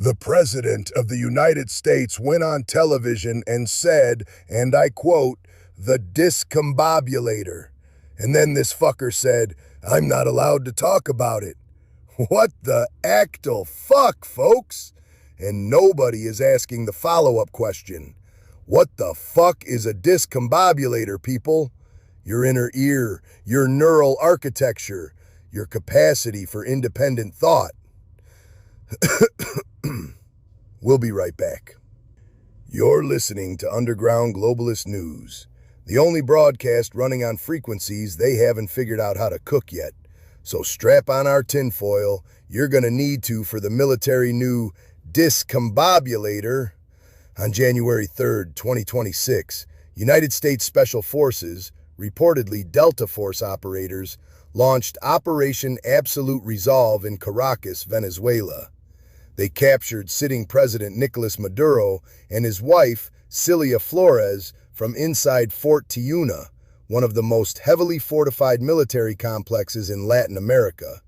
The President of the United States went on television and said, and I quote, "the Discombobulator." And then this fucker said, "I'm not allowed to talk about it." What the actual fuck, folks? And nobody is asking the follow-up question. What the fuck is a discombobulator, people? Your inner ear, your neural architecture, your capacity for independent thought. We'll be right back. You're listening to Underground Globalist News, the only broadcast running on frequencies they haven't figured out how to cook yet. So strap on our tinfoil, you're gonna need to for the military new Discombobulator. On January 3rd, 2026, United States Special Forces, reportedly Delta Force operators, launched Operation Absolute Resolve in Caracas, Venezuela. They captured sitting President Nicolas Maduro and his wife, Cilia Flores, from inside Fort Tiuna, one of the most heavily fortified military complexes in Latin America.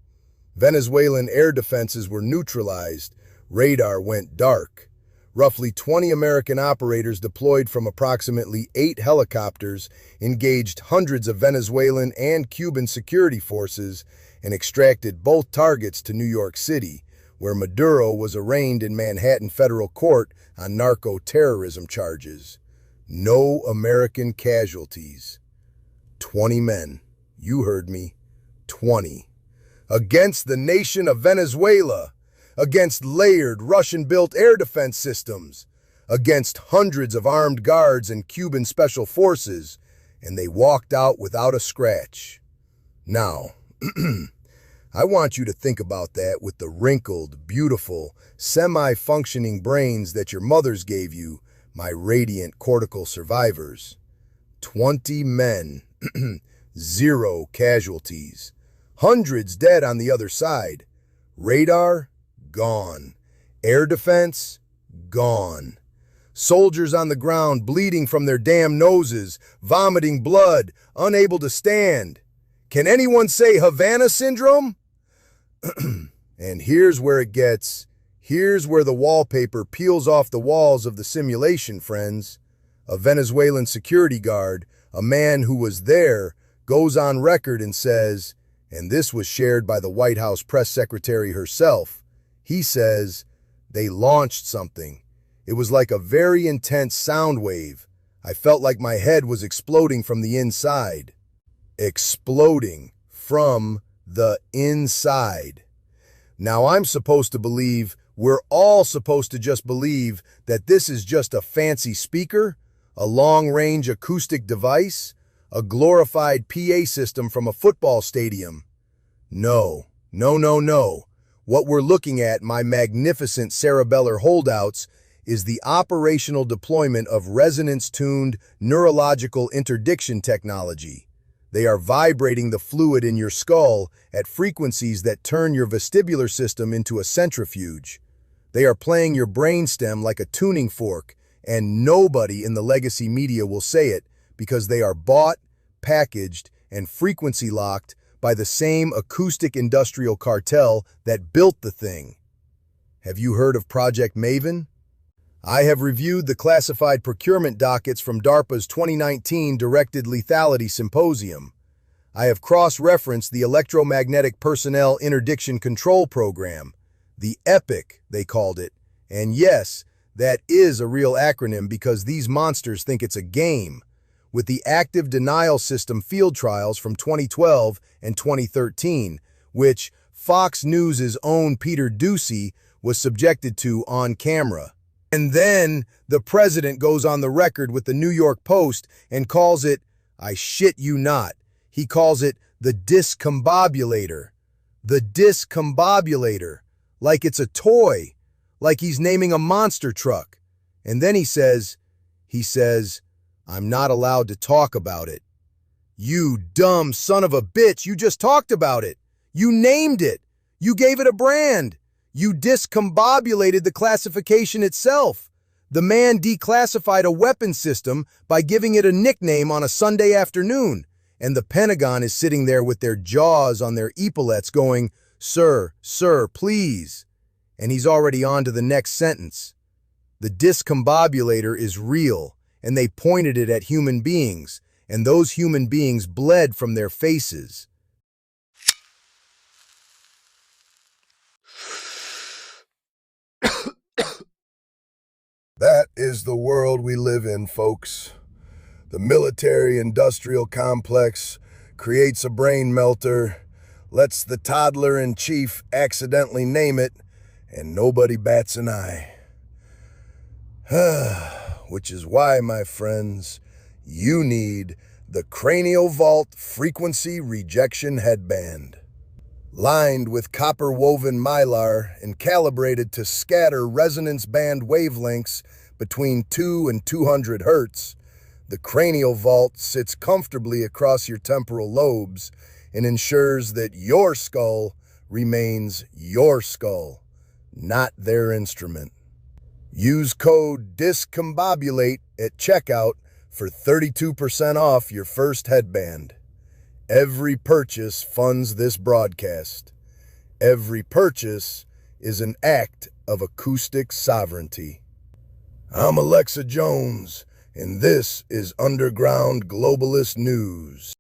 Venezuelan air defenses were neutralized. Radar went dark. Roughly 20 American operators deployed from approximately 8 helicopters engaged hundreds of Venezuelan and Cuban security forces and extracted both targets to New York City, where Maduro was arraigned in Manhattan federal court on narco-terrorism charges. No American casualties. 20 men. You heard me. 20. Against the nation of Venezuela. Against layered Russian-built air defense systems. Against hundreds of armed guards and Cuban special forces. And they walked out without a scratch. Now, I want you to think about that with the wrinkled, beautiful, semi-functioning brains that your mothers gave you, my radiant cortical survivors. 20 men, 0 casualties. Hundreds dead on the other side. Radar, gone. Air defense, gone. Soldiers on the ground bleeding from their damn noses, vomiting blood, unable to stand. Can anyone say Havana Syndrome? And here's where the wallpaper peels off the walls of the simulation, friends. A Venezuelan security guard, a man who was there, goes on record and says, and this was shared by the White House press secretary herself, he says, they launched something. It was like a very intense sound wave. I felt like my head was exploding from the inside. Exploding from the inside. Now I'm supposed to believe, we're all supposed to just believe that this is just a fancy speaker, a long-range acoustic device, a glorified PA system from a football stadium. No. What we're looking at, my magnificent cerebellar holdouts, is the operational deployment of resonance-tuned neurological interdiction technology. They are vibrating the fluid in your skull at frequencies that turn your vestibular system into a centrifuge. They are playing your brainstem like a tuning fork, and nobody in the legacy media will say it because they are bought, packaged, and frequency locked by the same acoustic industrial cartel that built the thing. Have you heard of Project Maven? I have reviewed the classified procurement dockets from DARPA's 2019 Directed Lethality Symposium. I have cross-referenced the Electromagnetic Personnel Interdiction Control Program, the EPIC, they called it. And yes, that is a real acronym because these monsters think it's a game. With the Active Denial System field trials from 2012 and 2013, which Fox News' own Peter Doocy was subjected to on camera. And then the president goes on the record with the New York Post and calls it, I shit you not, he calls it the Discombobulator. The Discombobulator. Like it's a toy. Like he's naming a monster truck. And then he says, I'm not allowed to talk about it. You dumb son of a bitch, you just talked about it. You named it. You gave it a brand. You discombobulated the classification itself. The man declassified a weapons system by giving it a nickname on a Sunday afternoon, and the Pentagon is sitting there with their jaws on their epaulettes going, Sir, please. And he's already on to the next sentence. The discombobulator is real, and they pointed it at human beings, and those human beings bled from their faces. That is the world we live in, folks. The military-industrial complex creates a brain melter, lets the toddler-in-chief accidentally name it, and nobody bats an eye. Which is why, my friends, you need the Cranial Vault Frequency Rejection Headband. Lined with copper-woven mylar and calibrated to scatter resonance band wavelengths between 2 and 200 hertz, the cranial vault sits comfortably across your temporal lobes and ensures that your skull remains your skull, not their instrument. Use code DISCOMBOBULATE at checkout for 32% off your first headband. Every purchase funds this broadcast. Every purchase is an act of acoustic sovereignty. I'm Alexa Jones, and this is Underground Globalist News.